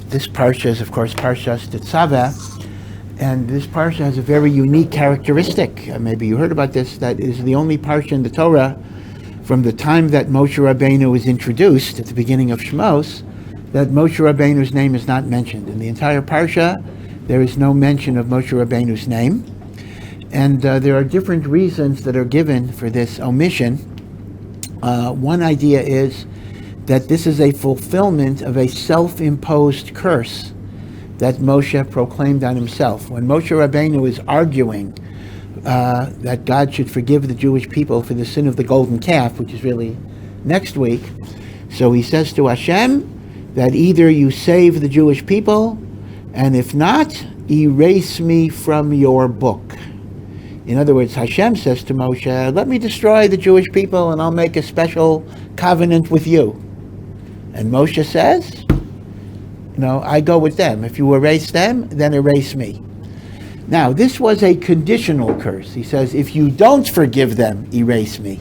This parsha is, of course, Parshas Titzaveh, and this parsha has a very unique characteristic. Maybe you heard about this. That is the only parsha in the Torah from the time that Moshe Rabbeinu was introduced at the beginning of Shmos, that Moshe Rabbeinu's name is not mentioned. In the entire parsha, there is no mention of Moshe Rabbeinu's name. And there are different reasons that are given for this omission. One idea is that this is a fulfillment of a self-imposed curse that Moshe proclaimed on himself. When Moshe Rabbeinu is arguing that God should forgive the Jewish people for the sin of the golden calf, which is really next week, so he says to Hashem that either you save the Jewish people, and if not, erase me from your book. In other words, Hashem says to Moshe, let me destroy the Jewish people and I'll make a special covenant with you. And Moshe says, I go with them. If you erase them, then erase me. Now, this was a conditional curse. He says, if you don't forgive them, erase me.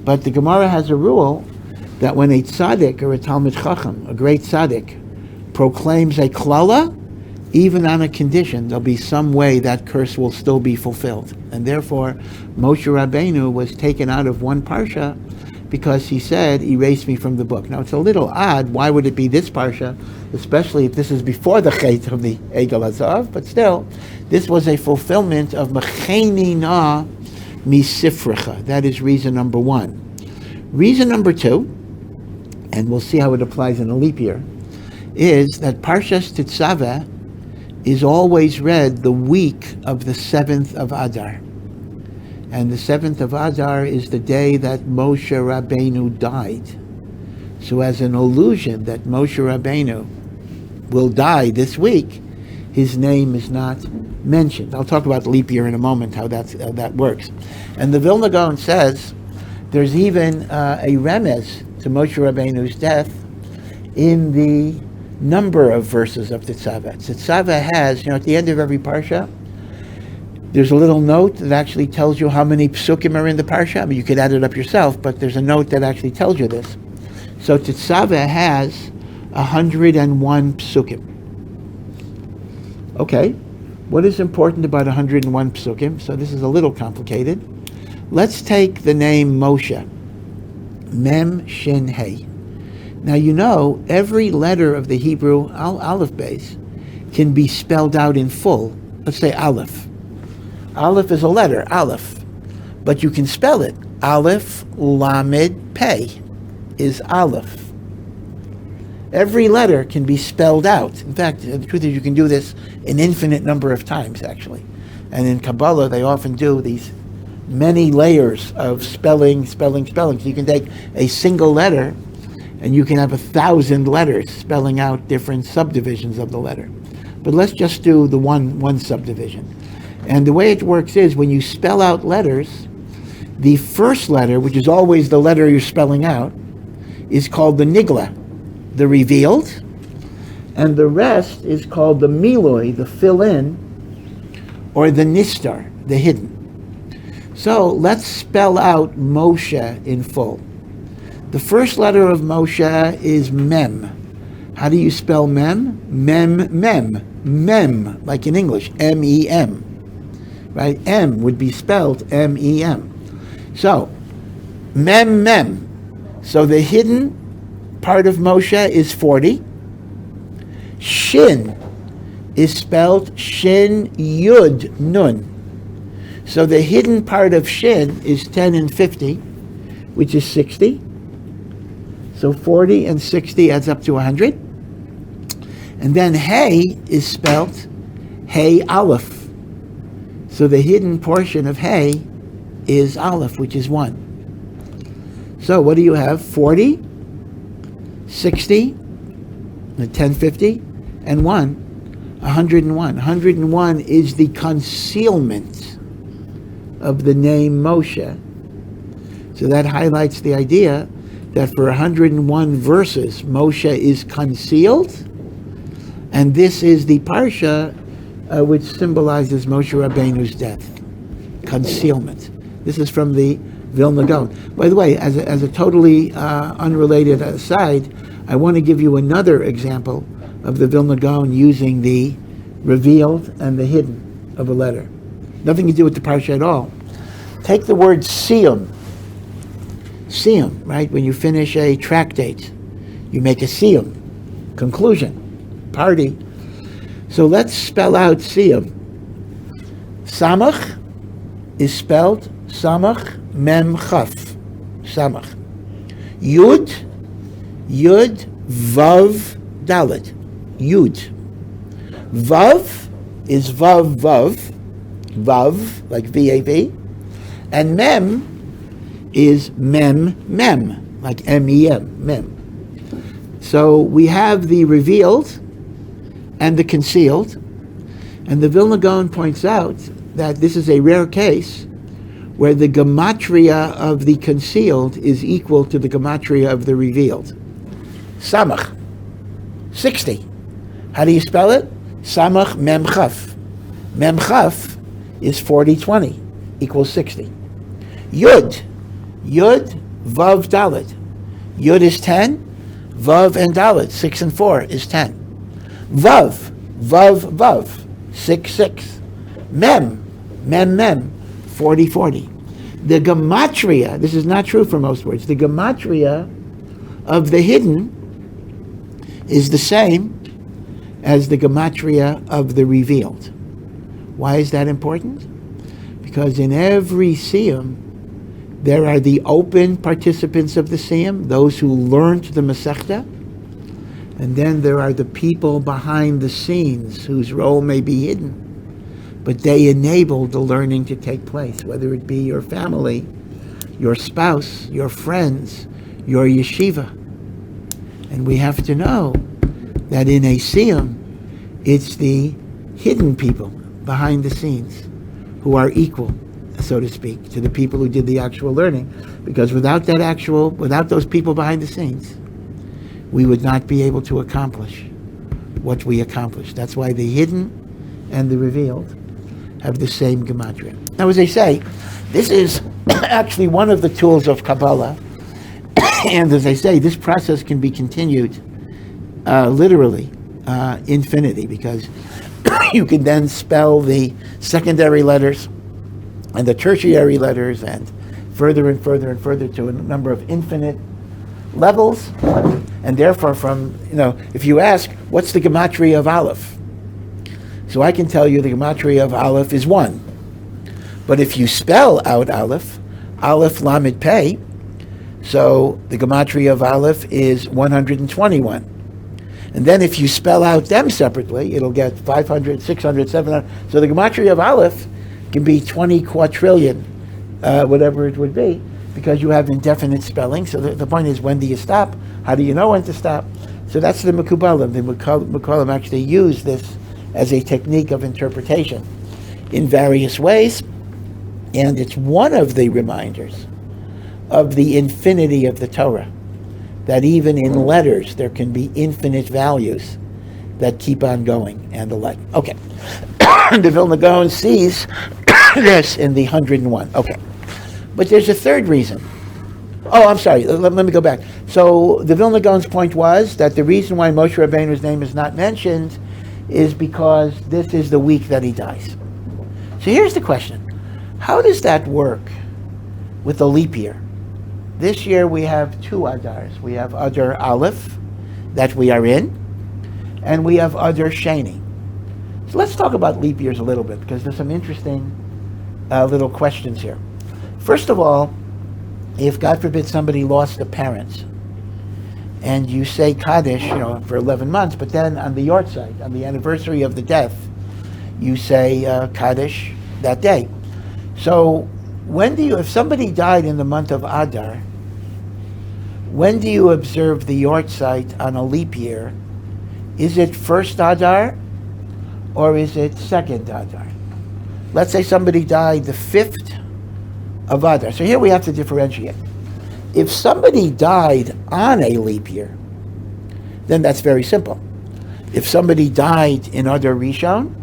But the Gemara has a rule that when a tzaddik or a Talmid Chacham, a great tzaddik, proclaims a klala, even on a condition, there'll be some way that curse will still be fulfilled. And therefore, Moshe Rabbeinu was taken out of one parsha because he said, erase me from the book. Now, it's a little odd. Why would it be this parsha, especially if this is before the Chet of the Egel Hazav? But still, this was a fulfillment of Mecheni Na Misifrecha. That is reason number one. Reason number two, and we'll see how it applies in a leap year, is that Parshas Titzaveh is always read the week of the 7th of Adar. And the 7th of Adar is the day that Moshe Rabbeinu died. So as an allusion that Moshe Rabbeinu will die this week, his name is not mentioned. I'll talk about leap year in a moment, how that works. And the Vilna Gaon says there's even a remez to Moshe Rabbeinu's death in the number of verses of Titzaveh. Titzaveh has, at the end of every parsha, there's a little note that actually tells you how many psukim are in the parsha. I mean, you could add it up yourself, but there's a note that actually tells you this. So Titzaveh has 101 psukim. Okay, what is important about 101 psukim? So this is a little complicated. Let's take the name Moshe. Mem, Shin, Hey. Now every letter of the Hebrew Aleph base can be spelled out in full. Let's say Aleph. Aleph is a letter, Aleph. But you can spell it. Aleph, Lamed, Pei is Aleph. Every letter can be spelled out. In fact, the truth is you can do this an infinite number of times, actually. And in Kabbalah, they often do these many layers of spelling. So you can take a single letter and you can have 1,000 letters spelling out different subdivisions of the letter. But let's just do the one subdivision. And the way it works is when you spell out letters, the first letter, which is always the letter you're spelling out, is called the nigla, the revealed, and the rest is called the miloi, the fill-in, or the nistar, the hidden. So let's spell out Moshe in full. The first letter of Moshe is Mem. How do you spell Mem? Mem, like in English, M-E-M. Right? M would be spelled M-E-M. So, Mem. So the hidden part of Moshe is 40. Shin is spelled Shin Yud Nun. So the hidden part of Shin is 10 and 50, which is 60. So 40 and 60 adds up to 100. And then Hey is spelled Hey Aleph. So the hidden portion of Hey is Aleph, which is 1. So what do you have? 40, 60, 1050, and 1. 101. 101 is the concealment of the name Moshe. So that highlights the idea that for 101 verses, Moshe is concealed, and this is the parsha which symbolizes Moshe Rabbeinu's death. Concealment. This is from the Vilna Gaon. By the way, as a totally unrelated aside, I want to give you another example of the Vilna Gaon using the revealed and the hidden of a letter. Nothing to do with the parsha at all. Take the word siyum. Siyum, right? When you finish a tractate, you make a siyum, conclusion, party. So let's spell out siyum. Samach is spelled samach mem chaf. Samach. Yud vav dalet. Yud. Vav is vav, like V-A-V. And mem is mem, like M-E-M, mem. So we have the revealed and the concealed. And the Vilna Gaon points out that this is a rare case where the Gematria of the concealed is equal to the Gematria of the revealed. Samach, 60. How do you spell it? Samach mem chaf. Mem chaf is 40-20, equals 60. Yud vav dalet. Yud is 10, vav and dalet, 6 and 4 is 10. Vav, 6. Mem, 40-40. The Gematria, this is not true for most words, the Gematria of the hidden is the same as the Gematria of the revealed. Why is that important? Because in every siyum, there are the open participants of the siyum, those who learned the Masechta, and then there are the people behind the scenes whose role may be hidden, but they enable the learning to take place, whether it be your family, your spouse, your friends, your yeshiva. And we have to know that in a siyum, it's the hidden people behind the scenes who are equal, so to speak, to the people who did the actual learning. Because without those people behind the scenes, we would not be able to accomplish what we accomplished. That's why the hidden and the revealed have the same gematria. Now, as I say, this is actually one of the tools of Kabbalah. And as I say, this process can be continued literally infinity, because you can then spell the secondary letters and the tertiary letters and further and further and further to a number of infinite levels. And therefore, if you ask, what's the gematria of Aleph? So I can tell you the gematria of Aleph is 1. But if you spell out Aleph Lamed Pei, so the gematria of Aleph is 121. And then if you spell out them separately, it'll get 500, 600, 700. So the gematria of Aleph can be 20 quadrillion, whatever it would be, because you have indefinite spelling. So the point is, when do you stop? How do you know when to stop? So that's the Mekubalim. The Mekubalim actually use this as a technique of interpretation in various ways. And it's one of the reminders of the infinity of the Torah, that even in letters there can be infinite values that keep on going and the like. Okay. The Vilna Gaon sees this in the 101. Okay. But there's a third reason. Oh, I'm sorry. Let me go back. So the Vilna Gaon's point was that the reason why Moshe Rabbeinu's name is not mentioned is because this is the week that he dies. So here's the question. How does that work with the leap year? This year we have 2 Adars. We have Adar Aleph, that we are in, and we have Adar Sheni. So let's talk about leap years a little bit, because there's some interesting little questions here. First of all, if God forbid somebody lost a parent, and you say Kaddish, for 11 months, but then on the yahrzeit, on the anniversary of the death, you say Kaddish that day. So if somebody died in the month of Adar, when do you observe the yahrzeit on a leap year? Is it first Adar or is it second Adar? Let's say somebody died the 5th of Adar. So here we have to differentiate. If somebody died on a leap year, then that's very simple. If somebody died in Adar Rishon,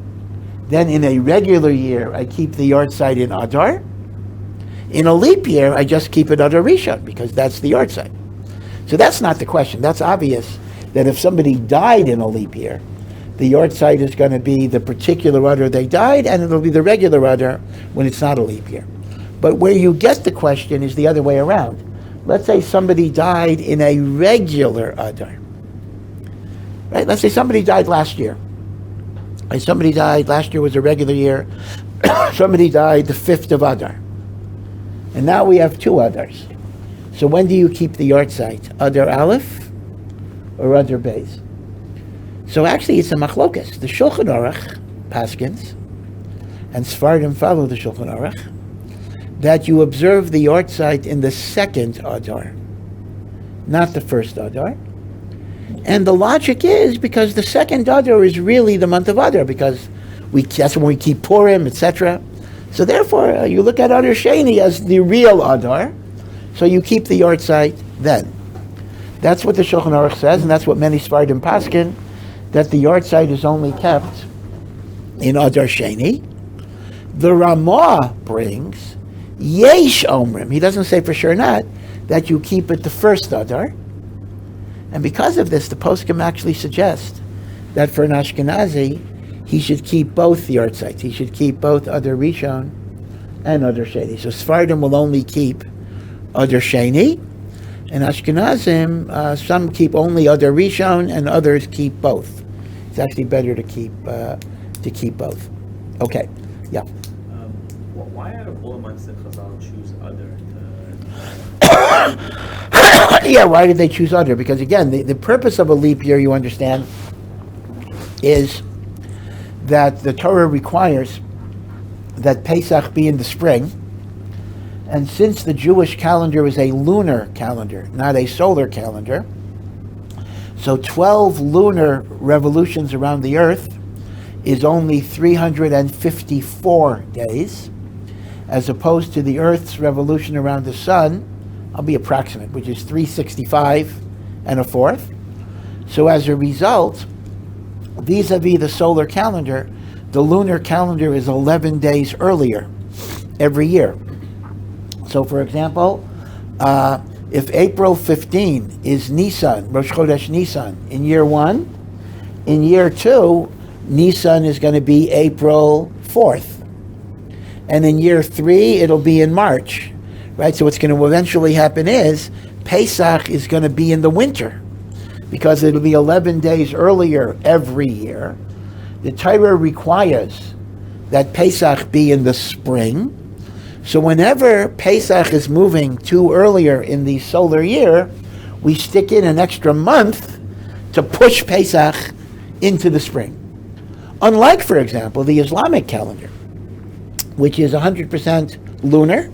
then in a regular year I keep the yahrzeit in Adar. In a leap year, I just keep it Adar Rishon, because that's the yahrzeit. So that's not the question. That's obvious that if somebody died in a leap year, the yahrzeit is going to be the particular Adar they died, and it'll be the regular Adar when it's not a leap year. But where you get the question is the other way around. Let's say somebody died in a regular Adar. Right? Let's say somebody died last year. Right? Somebody died, last year was a regular year. Somebody died the 5th of Adar. And now we have 2 Adars. So when do you keep the yahrzeit? Adar Aleph or Adar Beis? So actually it's a machlokas. The Shulchan Aruch paskins, and Sfardim follow the Shulchan Aruch, that you observe the yahrzeit in the 2nd Adar, not the 1st Adar. And the logic is because the 2nd Adar is really the month of Adar, because that's when we keep Purim, etc. So therefore, you look at Adar Sheni as the real Adar, so you keep the yahrzeit then. That's what the Shulchan Aruch says, and that's what many Sfardim paskin, that the yahrzeit is only kept in Adar Sheni. The Ramah brings Yesh Omrim. He doesn't say for sure not that you keep it the 1st Adar, and because of this, the poskim actually suggest that for an Ashkenazi, he should keep both the yahrzeits. He should keep both Adar Rishon and Adar Sheni. So Sfardim will only keep Adar Sheni, and Ashkenazim, some keep only Adar Rishon, and others keep both. It's actually better to keep both. Okay, yeah. Why out of all the months did Chazal choose Adar? Yeah, why did they choose Adar? Because again, the purpose of a leap year, you understand, is that the Torah requires that Pesach be in the spring, and since the Jewish calendar is a lunar calendar, not a solar calendar, so 12 lunar revolutions around the earth is only 354 days, as opposed to the Earth's revolution around the sun, I'll be approximate, which is 365 and a fourth. So as a result, vis-a-vis the solar calendar, the lunar calendar is 11 days earlier every year. So for example, if April 15 is Nisan, Rosh Chodesh Nisan, in year 1, in year 2, Nisan is going to be April 4th. And in year 3, it'll be in March, right? So what's going to eventually happen is Pesach is going to be in the winter, because it'll be 11 days earlier every year. The Torah requires that Pesach be in the spring. So whenever Pesach is moving too earlier in the solar year, we stick in an extra month to push Pesach into the spring. Unlike, for example, the Islamic calendar, which is 100% lunar,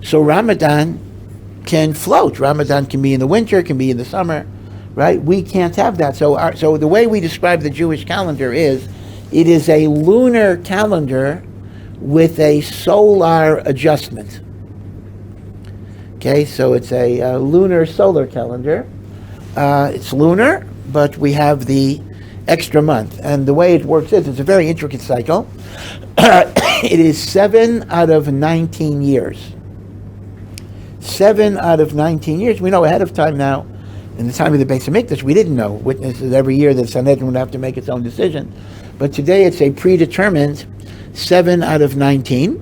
so Ramadan can float. Ramadan can be in the winter, can be in the summer, right? We can't have that. So the way we describe the Jewish calendar is, it is a lunar calendar with a solar adjustment. Okay, so it's a lunar solar calendar. It's lunar, but we have the extra month. And the way it works is, it's a very intricate cycle. It is 7 out of 19 years. 7 out of 19 years. We know ahead of time now, in the time of the Beis HaMikdash, we didn't know. Witnesses every year that Sanhedrin would have to make its own decision. But today it's a predetermined 7 out of 19.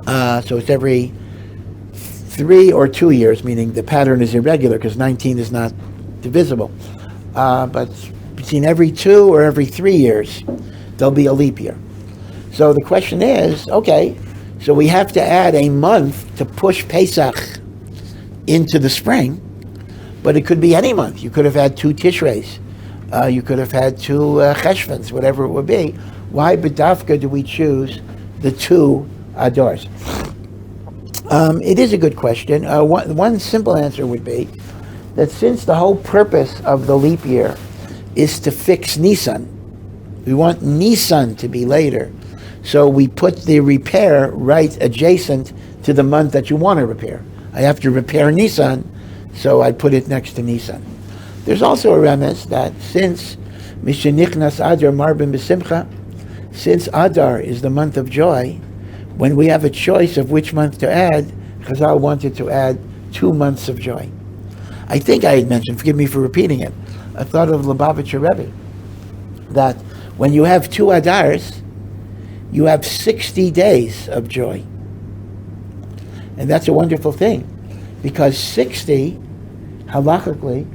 So it's every 3 or 2 years, meaning the pattern is irregular because 19 is not divisible. But between every 2 or every 3 years, there'll be a leap year. So the question is, okay, so we have to add a month to push Pesach into the spring, but it could be any month. You could have had 2 Tishreis. You could have had 2 Cheshvans, whatever it would be. Why b'dafka do we choose the 2 Adars? It is a good question. One simple answer would be that since the whole purpose of the leap year is to fix Nisan, we want Nisan to be later, so we put the repair right adjacent to the month that you want to repair. I have to repair Nisan, so I put it next to Nisan. There's also a remez that since Mishenichnas Adar Marbin B'Simcha, since Adar is the month of joy, when we have a choice of which month to add, Chazal wanted to add 2 months of joy. I think I had mentioned, forgive me for repeating it, a thought of Lubavitcher Rebbe, that when you have 2 Adars, you have 60 days of joy. And that's a wonderful thing, because 60, halachically,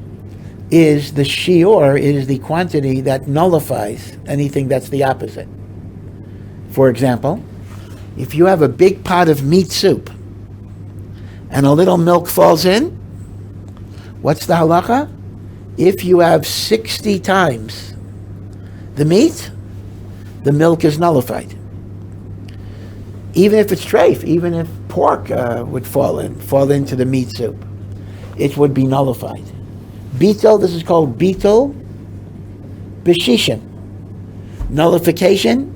is the shiur, is the quantity that nullifies anything that's the opposite. For example, if you have a big pot of meat soup and a little milk falls in, what's the halacha? If you have 60 times the meat, the milk is nullified. Even if it's treif, even if pork would fall into the meat soup, it would be nullified. Beetle, this is called beetle b'shishim. Nullification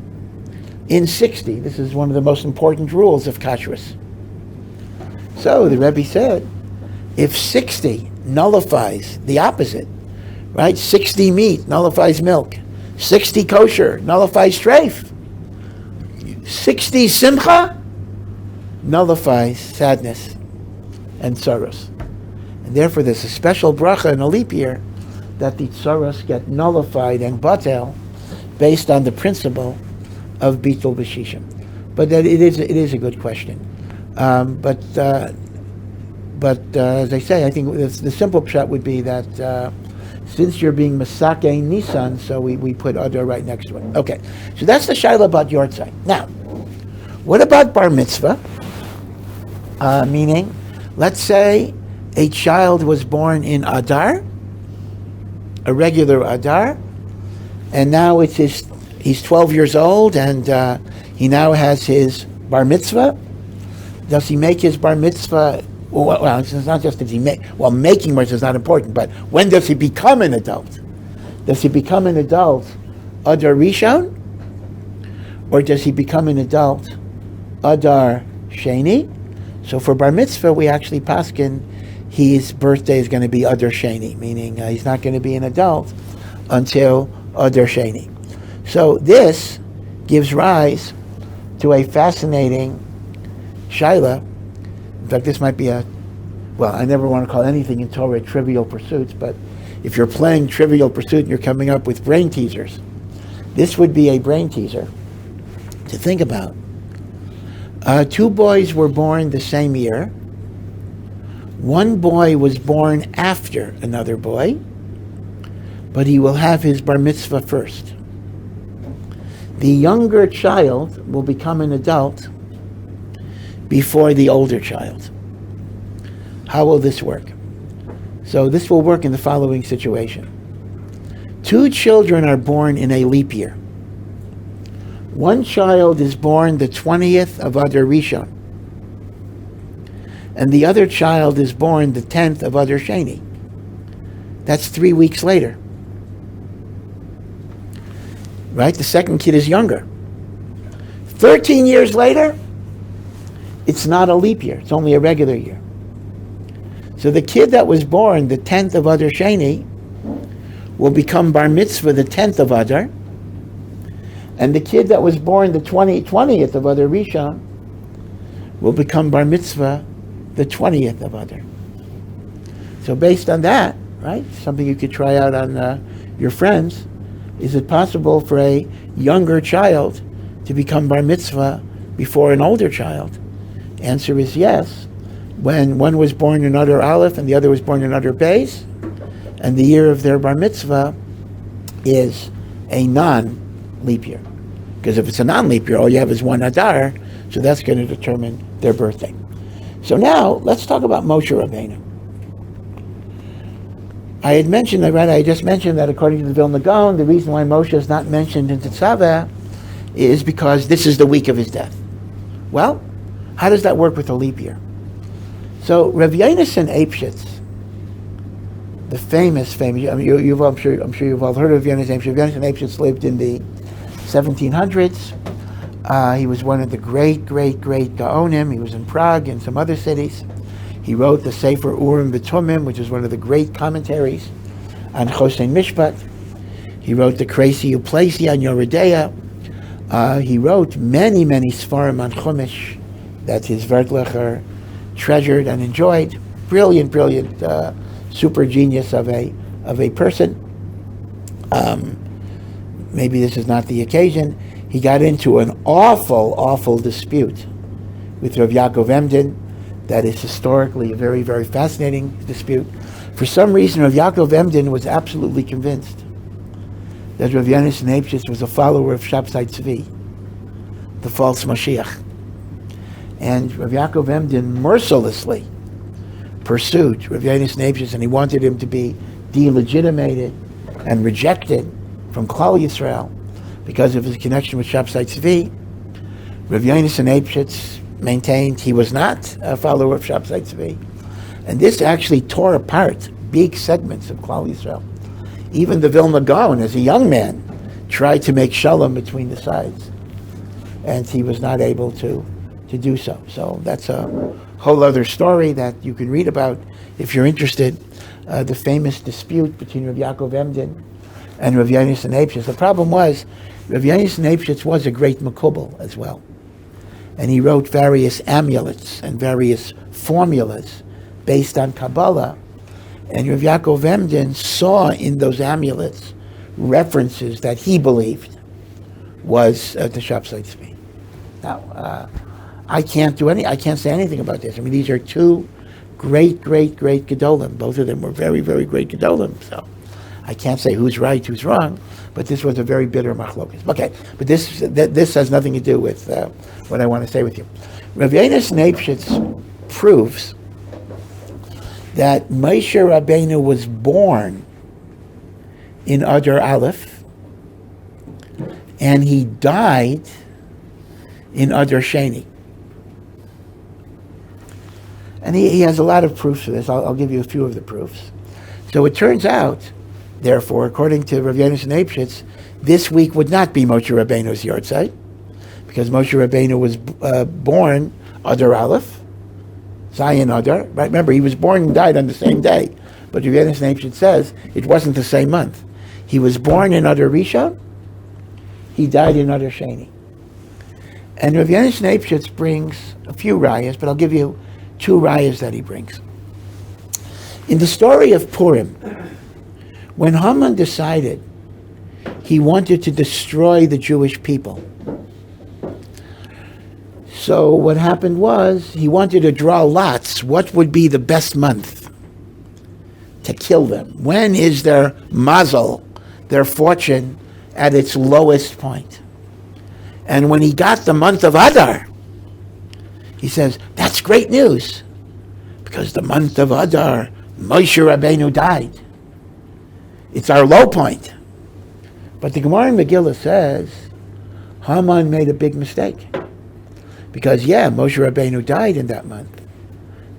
in 60. This is one of the most important rules of kashrus. So the Rebbe said, if 60 nullifies the opposite, right? 60 meat nullifies milk. 60 kosher nullifies treif. 60 simcha nullifies sadness and sorrows. And therefore there's a special bracha in a leap year that the tsaros get nullified and batel based on the principle of bitul b'shishim. But that it is a good question. But as I say, I think the simple shot would be that since you're being Masake Nisan, so we put Adar right next to it. Okay, so that's the shaila about yahrzeits. Now, what about bar mitzvah? Meaning, let's say a child was born in Adar, a regular Adar, and now he's 12 years old, and he now has his bar mitzvah. Does he make his bar mitzvah? Well, it's not just that making mitzvah is not important, but when does he become an adult? Does he become an adult Adar Rishon? Or does he become an adult Adar Sheni? So for bar mitzvah, we actually paskin his birthday is going to be Adar Sheni, meaning he's not going to be an adult until Adar Sheni. So this gives rise to a fascinating shaila. In fact, this might be I never want to call anything in Torah trivial pursuits, but if you're playing Trivial Pursuit and you're coming up with brain teasers, this would be a brain teaser to think about. 2 boys were born the same year. One boy was born after another boy, but he will have his bar mitzvah first. The younger child will become an adult before the older child. How will this work? So this will work in the following situation. 2 children are born in a leap year. One child is born the 20th of Adar Rishon, and the other child is born the 10th of Adar Sheni. That's 3 weeks later. Right? The second kid is younger. 13 years later, it's not a leap year. It's only a regular year. So the kid that was born the 10th of Adar Sheni will become bar mitzvah the 10th of Adar, and the kid that was born the 20th of Adar Rishon will become bar mitzvah the 20th of Adar. So based on that, right, something you could try out on your friends, is it possible for a younger child to become bar mitzvah before an older child? Answer is yes. When one was born in Adar Aleph and the other was born in Adar Beis, and the year of their bar mitzvah is a non-leap year. Because if it's a non-leap year, all you have is one Adar, so that's going to determine their birthday. So now, let's talk about Moshe Rabbeinu. I just mentioned that according to the Vilna Gaon, the reason why Moshe is not mentioned in Titzaveh is because this is the week of his death. Well, how does that work with a leap year? So Rav Yonasan Eibshitz, the famous, I'm sure you've all heard of Yonasan Eibshitz. Yonasan Eibshitz lived in the 1700s. He was one of the great Gaonim. He was in Prague and some other cities. He wrote the Sefer Urim V'Tumim, which is one of the great commentaries on Chosein Mishpat. He wrote the Kreisi Uplesi on Yoredeya. He wrote many Sfarim on Chumash that his Vertlecher treasured and enjoyed. Brilliant, super genius of a person. maybe this is not the occasion, he got into an awful dispute with Rav Yaakov Emden. That is historically a very, very fascinating dispute. For some reason, Rav Yaakov Emden was absolutely convinced that Rav Yonasan Eybeschutz was a follower of Shabtai Tzvi, the false Mashiach. And Rav Yaakov Emden mercilessly pursued Rav Yonasan Eybeschutz, and he wanted him to be delegitimated and rejected from Klal Yisrael because of his connection with Shabtai Tzvi. Rav Yonasan Eybeschutz maintained he was not a follower of Shabtai Tzvi. And this actually tore apart big segments of Klal Yisrael. Even the Vilna Gaon, as a young man, tried to make shalom between the sides. And he was not able to do so. So that's a whole other story that you can read about if you're interested. The famous dispute between Rav Yaakov Emden and Rav Yonasan Eybeschutz. The problem was, Rav Yonasan Eybeschutz was a great makubal as well. And he wrote various amulets and various formulas based on Kabbalah. And Rav Yaakov Emden saw in those amulets references that he believed was the Shabtai Tzvi. Now, I can't say anything about this. I mean, these are two great Gedolim. Both of them were very, very great Gedolim. So I can't say who's right, who's wrong, but this was a very bitter machlokas. Okay, but this has nothing to do with what I want to say with you. Rav Yonasan Eybeschutz proves that Moshe Rabbeinu was born in Adar Aleph, and he died in Adar Sheni. And he has a lot of proofs for this. I'll give you a few of the proofs. So it turns out, therefore, according to Rav Yonasan Eybeschutz, this week would not be Moshe Rabbeinu's yahrzeit, because Moshe Rabbeinu was born Adar Aleph, Zion Adar. Right? Remember, he was born and died on the same day. But Rav Yonasan Eybeschutz says it wasn't the same month. He was born in Adar Rishon, he died in Adar Sheni. And Rav Yonasan Eybeschutz brings a few rayas, but I'll give you two rayas that he brings. In the story of Purim, when Haman decided he wanted to destroy the Jewish people, so what happened was he wanted to draw lots. What would be the best month to kill them? When is their mazel, their fortune, at its lowest point? And when he got the month of Adar, he says, that's great news, because the month of Adar, Moshe Rabbeinu died. It's our low point. But the Gemara in Megillah says, Haman made a big mistake. Because, Moshe Rabbeinu died in that month.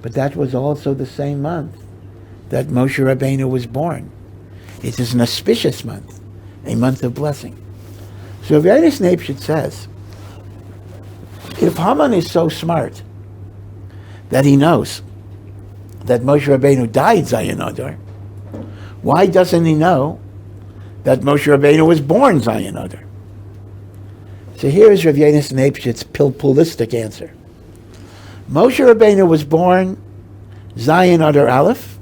But that was also the same month that Moshe Rabbeinu was born. It is an auspicious month, a month of blessing. So Rav Yonasan Eybeschutz says, if Haman is so smart that he knows that Moshe Rabbeinu died Zion Adar, why doesn't he know that Moshe Rabbeinu was born Zion Adar? So here is Rav Yonasan Eybeschutz pilpulistic answer. Moshe Rabbeinu was born Zion Adar Aleph.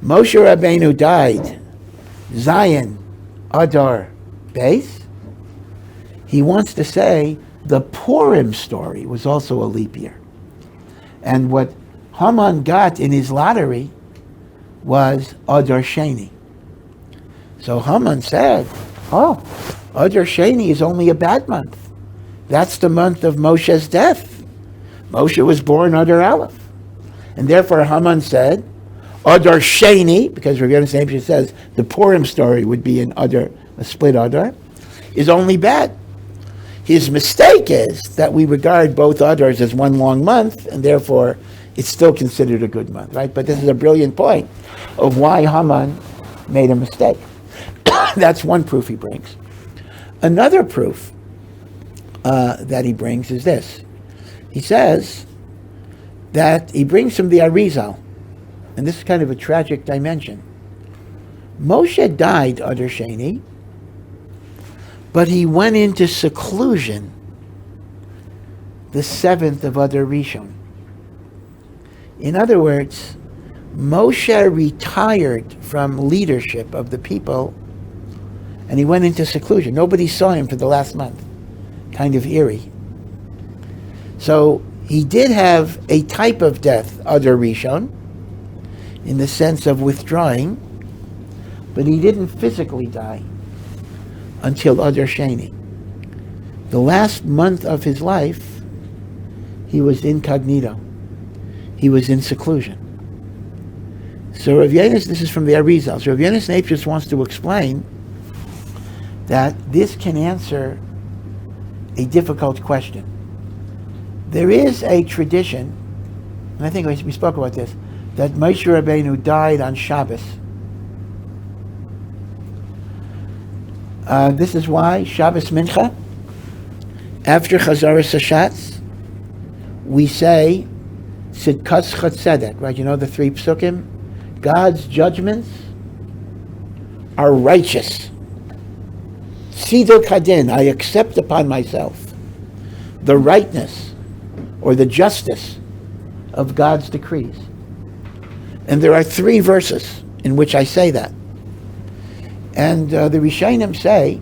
Moshe Rabbeinu died Zion Adar Beis. He wants to say the Purim story was also a leap year. And what Haman got in his lottery was Adar Sheni. So Haman said, Adar Sheni is only a bad month. That's the month of Moshe's death. Moshe was born Adar Aleph. And therefore Haman said, Adar Sheni, because Rav Yonasan Eybeschutz says the Purim story would be in Adar, a split Adar, is only bad. His mistake is that we regard both Adars as one long month, and therefore it's still considered a good month, right? But this is a brilliant point of why Haman made a mistake. That's one proof he brings. Another proof that he brings is this. He says that he brings from the Arizal, and this is kind of a tragic dimension. Moshe died Adar Sheni, but he went into seclusion the 7th of Adar Rishon. In other words, Moshe retired from leadership of the people and he went into seclusion. Nobody saw him for the last month. Kind of eerie. So he did have a type of death, other Rishon, in the sense of withdrawing, but he didn't physically die until other Sheni. The last month of his life, he was incognito. He was in seclusion. So Rav Yenis, this is from the Arizal. So Rav Yenis Naples wants to explain that this can answer a difficult question. There is a tradition, and I think we spoke about this, that Moshe Rabbeinu died on Shabbos. This is why Shabbos Mincha, after Chazaras Hashatz, we say Sidkas Chatzedek, right? You know the three psukim? God's judgments are righteous. Cedar Kadin, I accept upon myself the rightness or the justice of God's decrees. And there are 3 verses in which I say that. And the Rishonim say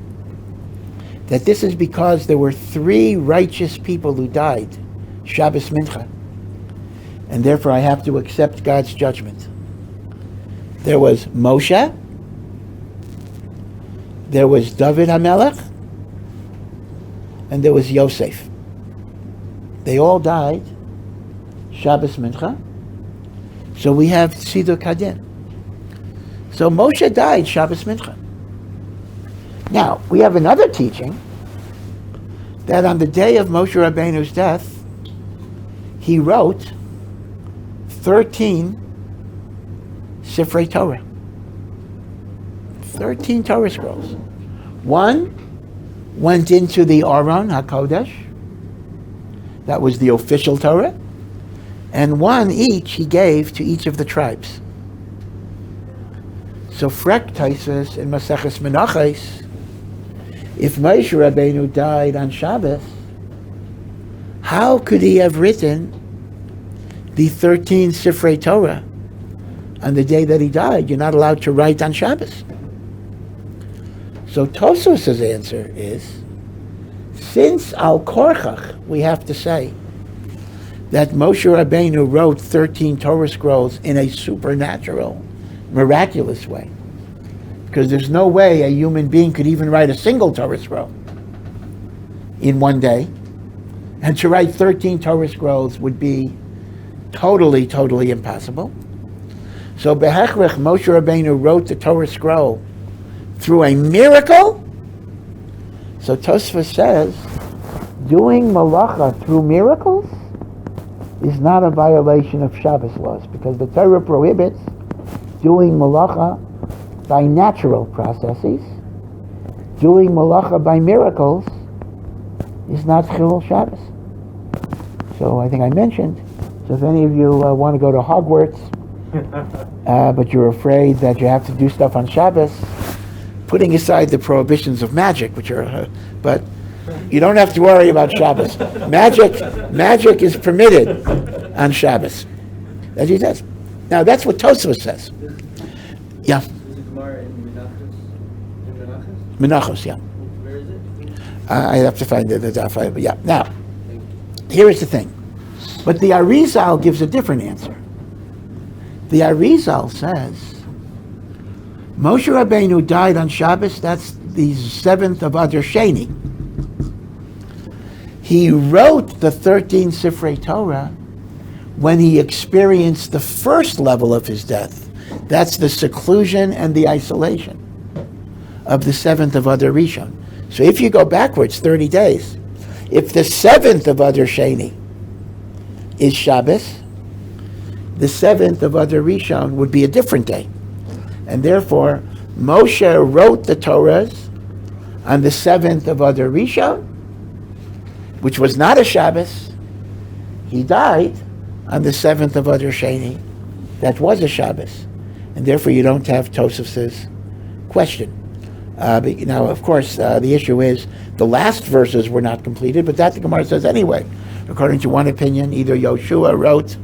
that this is because there were 3 righteous people who died, Shabbos Mincha. And therefore I have to accept God's judgment. There was Moshe, there was David HaMelech, and there was Yosef. They all died Shabbos Mincha. So we have Tziduk Hadin. So Moshe died Shabbos Mincha. Now, we have another teaching that on the day of Moshe Rabbeinu's death, he wrote 13 Sifrei Torah. 13 Torah scrolls. One went into the Aron HaKodesh. That was the official Torah. And one each he gave to each of the tribes. So Frek Taisus in Maseches Menachos, if Moshe Rabbeinu died on Shabbos, how could he have written the 13 Sifrei Torah on the day that he died? You're not allowed to write on Shabbos. So Tosfos' answer is, since Al Korchach, we have to say that Moshe Rabbeinu wrote 13 Torah scrolls in a supernatural, miraculous way. Because there's no way a human being could even write a single Torah scroll in one day. And to write 13 Torah scrolls would be totally, totally impossible. So Behechrech, Moshe Rabbeinu wrote the Torah scroll through a miracle. So Tosfos says, doing malacha through miracles is not a violation of Shabbos laws, because the Torah prohibits doing malacha by natural processes. Doing malacha by miracles is not Chilul Shabbos. So I think I mentioned, so if any of you want to go to Hogwarts, but you're afraid that you have to do stuff on Shabbos, putting aside the prohibitions of magic, which are, but you don't have to worry about Shabbos. Magic is permitted on Shabbos. As he says. Now that's what Tosfos says. Yeah. Is it Gemara in Menachos? Menachos, yeah. Where is it? I have to find the daf, but yeah. Now, here is the thing. But the Arizal gives a different answer. The Arizal says, Moshe Rabbeinu died on Shabbos, that's the 7th of Adar Sheni. He wrote the 13 Sifrei Torah when he experienced the first level of his death. That's the seclusion and the isolation of the 7th of Adar Rishon. So if you go backwards 30 days, if the 7th of Adar Sheni is Shabbos, the 7th of Adar Rishon would be a different day. And therefore, Moshe wrote the Torahs on the 7th of Adar Rishon, which was not a Shabbos. He died on the 7th of Adar Sheni. That was a Shabbos. And therefore you don't have Tosfos' question. But now, of course, the issue is the last verses were not completed, but that the Gemara says anyway. According to one opinion, either Yoshua wrote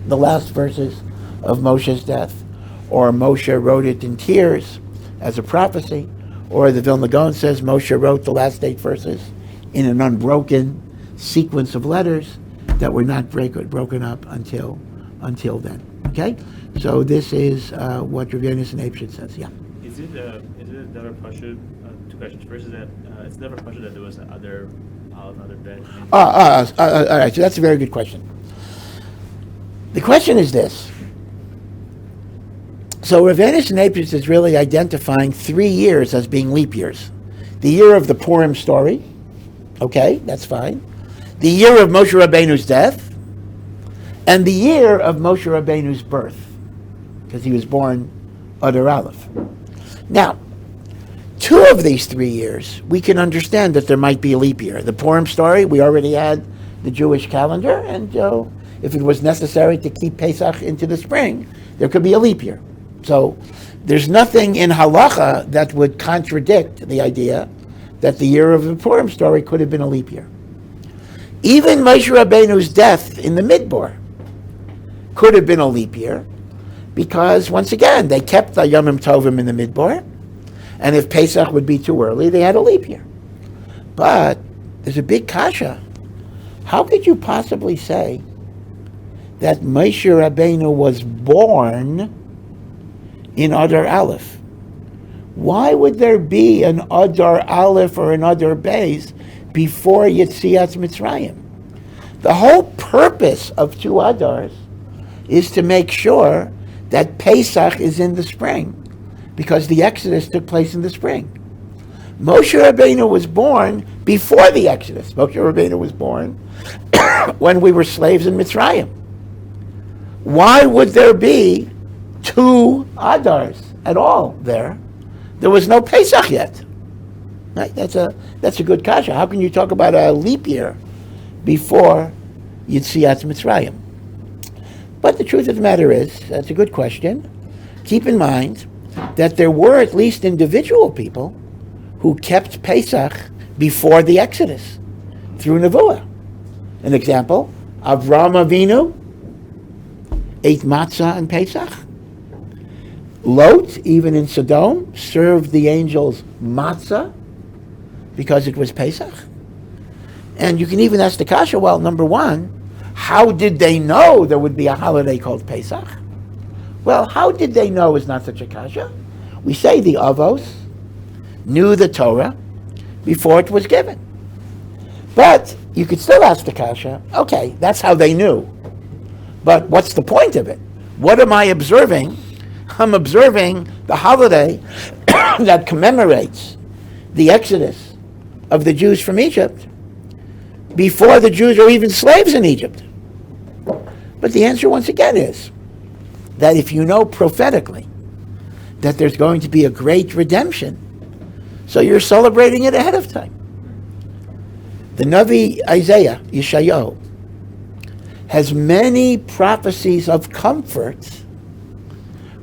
the last verses of Moshe's death, or Moshe wrote it in tears as a prophecy, Or the Vilna Gaon says Moshe wrote the last 8 verses in an unbroken sequence of letters that were not broken up until then. Okay? So this is what Rav Yonasan Eibshit says. Yeah. Is it never Pashut? 2 questions. First is that it's never Pashut that there was other bed. All right, so that's a very good question. The question is this. So Rav Yonasan Eibshit is really identifying 3 years as being leap years. The year of the Purim story, okay, that's fine. The year of Moshe Rabbeinu's death, and the year of Moshe Rabbeinu's birth, because he was born Adar Aleph. Now, 2 of these 3 years, we can understand that there might be a leap year. The Purim story, we already had the Jewish calendar, and if it was necessary to keep Pesach into the spring, there could be a leap year. So there's nothing in halacha that would contradict the idea that the year of the Purim story could have been a leap year. Even Moshe Rabbeinu's death in the Midbar could have been a leap year, because once again, they kept the Yomim Tovim in the Midbar, and if Pesach would be too early, they had a leap year. But there's a big kasha. How could you possibly say that Moshe Rabbeinu was born in Adar Aleph? Why would there be an Adar Aleph or an Adar Beis before Yetziat Mitzrayim? The whole purpose of 2 Adars is to make sure that Pesach is in the spring, because the Exodus took place in the spring. Moshe Rabbeinu was born before the Exodus. Moshe Rabbeinu was born when we were slaves in Mitzrayim. Why would there be 2 Adars at all there? There was no Pesach yet. Right? That's a good kasha. How can you talk about a leap year before Yetziat Mitzrayim? But the truth of the matter is, that's a good question. Keep in mind that there were at least individual people who kept Pesach before the Exodus through Nevuah. An example, Avraham Avinu ate matzah and Pesach. Lot, even in Sodom, served the angels matzah because it was Pesach. And you can even ask the kasha, well, number one, how did they know there would be a holiday called Pesach? Well, how did they know is not such a kasha. We say the Avos knew the Torah before it was given. But you could still ask the kasha, okay, that's how they knew. But what's the point of it? What am I observing? I'm observing the holiday that commemorates the exodus of the Jews from Egypt before the Jews are even slaves in Egypt. But the answer once again is that if you know prophetically that there's going to be a great redemption, so you're celebrating it ahead of time. The Navi Isaiah, Yeshayahu, has many prophecies of comfort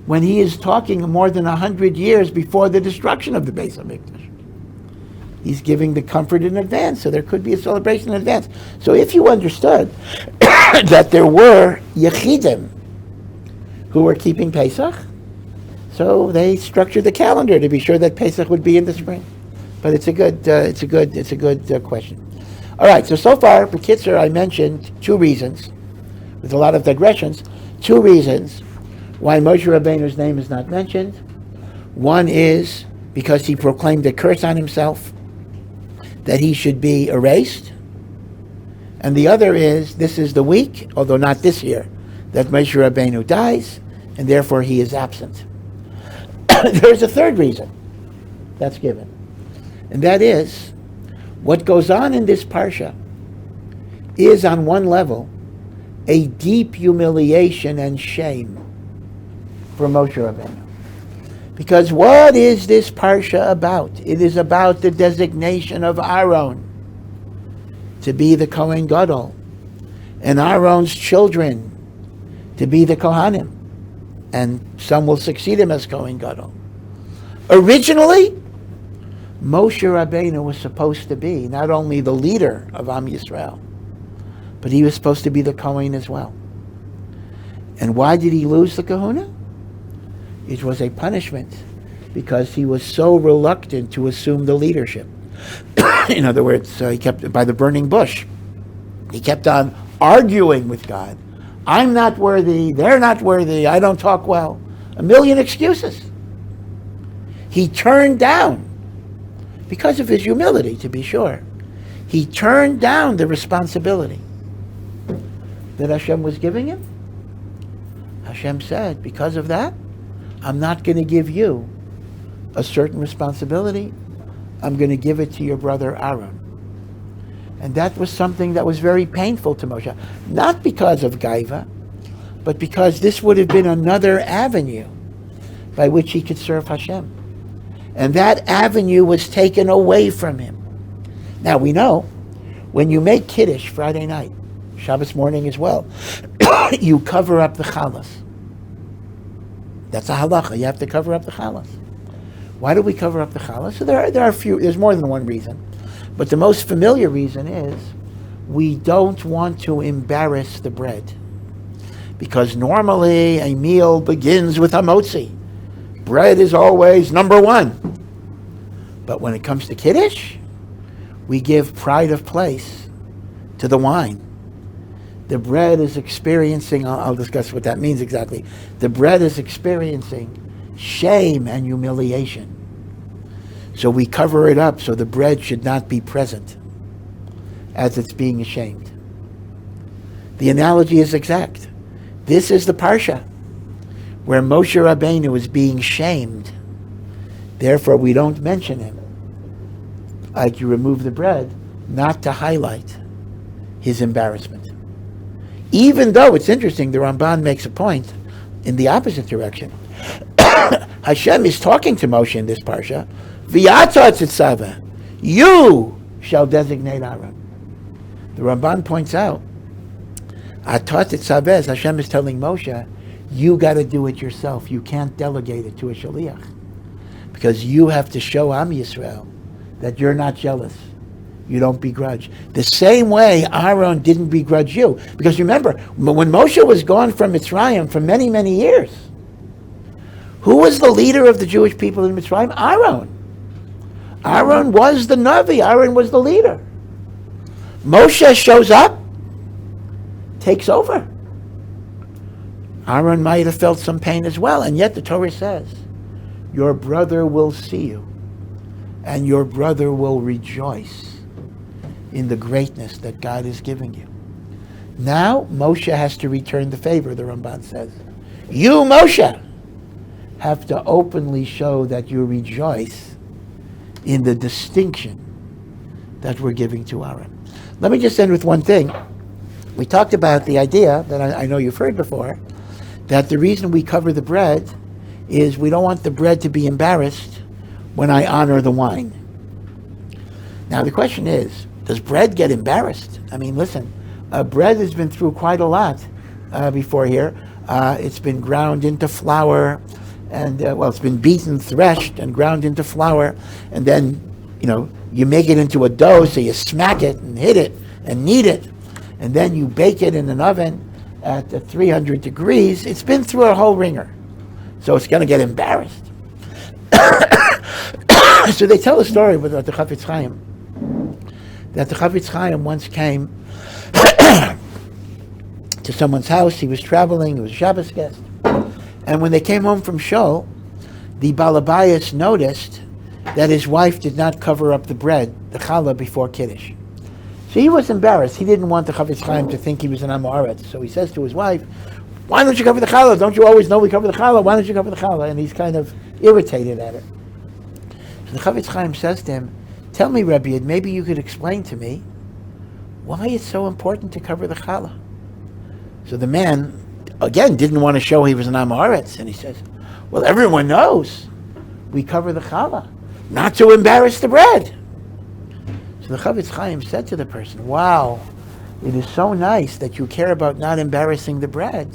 when he is talking more than 100 years before the destruction of the Beis HaMikdash. He's giving the comfort in advance, so there could be a celebration in advance. So if you understood that there were Yechidim who were keeping Pesach, so they structured the calendar to be sure that Pesach would be in the spring. But it's a good question. All right, so far, for Kitzer, I mentioned 2 reasons, with a lot of digressions, 2 reasons why Moshe Rabbeinu's name is not mentioned. One is because he proclaimed a curse on himself, that he should be erased. And the other is, this is the week, although not this year, that Moshe Rabbeinu dies, and therefore he is absent. There's a third reason that's given, and that is, what goes on in this parsha is, on one level, a deep humiliation and shame for Moshe Rabbeinu. Because what is this parsha about? It is about the designation of Aaron to be the Kohen Gadol, and Aaron's children to be the Kohanim, and some will succeed him as Kohen Gadol. Originally, Moshe Rabbeinu was supposed to be not only the leader of Am Yisrael, but he was supposed to be the Kohen as well. And why did he lose the kahuna? It was a punishment because he was so reluctant to assume the leadership. In other words, he kept, by the burning bush, he kept on arguing with God. I'm not worthy, they're not worthy, I don't talk well. A million excuses. He turned down, because of his humility, to be sure, he turned down the responsibility that Hashem was giving him. Hashem said, because of that, I'm not going to give you a certain responsibility. I'm going to give it to your brother Aaron. And that was something that was very painful to Moshe. Not because of Gaiva, but because this would have been another avenue by which he could serve Hashem. And that avenue was taken away from him. Now we know, when you make Kiddush Friday night, Shabbos morning as well, you cover up the chalas. That's a halacha. You have to cover up the chalas. Why do we cover up the chalas? So there are a few. There's more than one reason, but the most familiar reason is we don't want to embarrass the bread, because normally a meal begins with hamotzi. Bread is always number one, but when it comes to Kiddush, we give pride of place to the wine. The bread is experiencing, I'll discuss what that means exactly. The bread is experiencing shame and humiliation. So we cover it up so the bread should not be present as it's being ashamed. The analogy is exact. This is the parsha where Moshe Rabbeinu is being shamed. Therefore, we don't mention him. Like you remove the bread, not to highlight his embarrassment. Even though, it's interesting, the Ramban makes a point in the opposite direction. Hashem is talking to Moshe in this parsha, V'yata Titzaveh, you shall designate Aaron. The Ramban points out, Atat Titzaveh, Hashem is telling Moshe, you got to do it yourself. You can't delegate it to a shaliach, because you have to show Am Yisrael that you're not jealous. You don't begrudge. The same way Aaron didn't begrudge you. Because remember, when Moshe was gone from Mitzrayim for many, many years, who was the leader of the Jewish people in Mitzrayim? Aaron. Aaron was the Navi. Aaron was the leader. Moshe shows up, takes over. Aaron might have felt some pain as well, and yet the Torah says, your brother will see you, and your brother will rejoice in the greatness that God is giving you. Now, Moshe has to return the favor, the Ramban says. You, Moshe, have to openly show that you rejoice in the distinction that we're giving to Aaron. Let me just end with one thing. We talked about the idea that I know you've heard before, that the reason we cover the bread is we don't want the bread to be embarrassed when I honor the wine. Now, the question is, does bread get embarrassed? I mean, listen, bread has been through quite a lot before here. It's been ground into flour, and it's been beaten, threshed, and ground into flour, and then, you make it into a dough, so you smack it and hit it and knead it, and then you bake it in an oven at 300 degrees. It's been through a whole ringer, so it's going to get embarrassed. So they tell a story with the Chafetz Chaim, that the Chafetz Chaim once came to someone's house. He was traveling, he was a Shabbos guest. And when they came home from Shul, the Balabayas noticed that his wife did not cover up the bread, the challah, before Kiddush. So he was embarrassed. He didn't want the Chafetz Chaim to think he was an Amoritz. So he says to his wife, why don't you cover the challah? Don't you always know we cover the challah? Why don't you cover the challah? And he's kind of irritated at it. So the Chafetz Chaim says to him, tell me, Rabbi, maybe you could explain to me why it's so important to cover the challah. So the man, again, didn't want to show he was an Amoritz, and he says, well, everyone knows we cover the challah, not to embarrass the bread. So the Chafetz Chaim said to the person, wow, it is so nice that you care about not embarrassing the bread,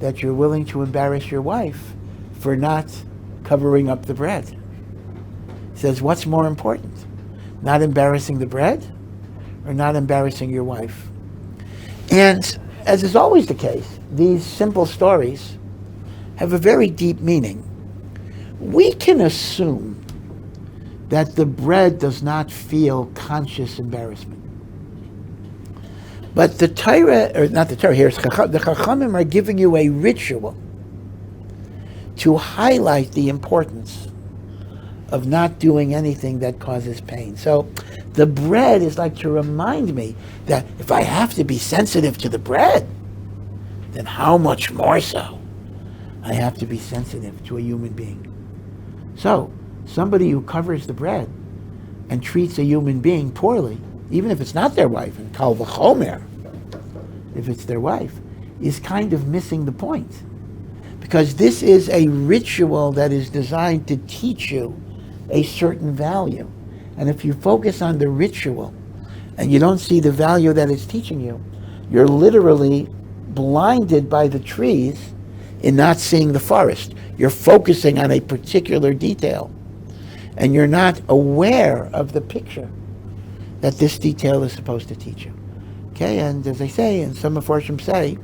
that you're willing to embarrass your wife for not covering up the bread. He says, what's more important? Not embarrassing the bread or not embarrassing your wife? And as is always the case, these simple stories have a very deep meaning. we can assume that the bread does not feel conscious embarrassment. But the Torah, or not the Torah, the Chachamim are giving you a ritual to highlight the importance of not doing anything that causes pain. So the bread is like to remind me that if I have to be sensitive to the bread, then how much more so I have to be sensitive to a human being. So somebody who covers the bread and treats a human being poorly, even if it's not their wife, and kal v'chomer, if it's their wife, is kind of missing the point. Because this is a ritual that is designed to teach you a certain value. And if you focus on the ritual and you don't see the value that it's teaching you, you're literally blinded by the trees in not seeing the forest. You're focusing on a particular detail, and you're not aware of the picture that this detail is supposed to teach you. Okay, and as I say, and some Mefarshim say,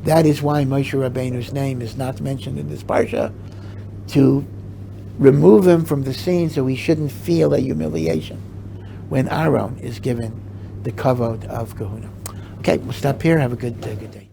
that is why Moshe Rabbeinu's name is not mentioned in this parsha, to remove him from the scene so he shouldn't feel a humiliation when Aaron is given the kavod of kahuna. Okay, we'll stop here. Have a good day.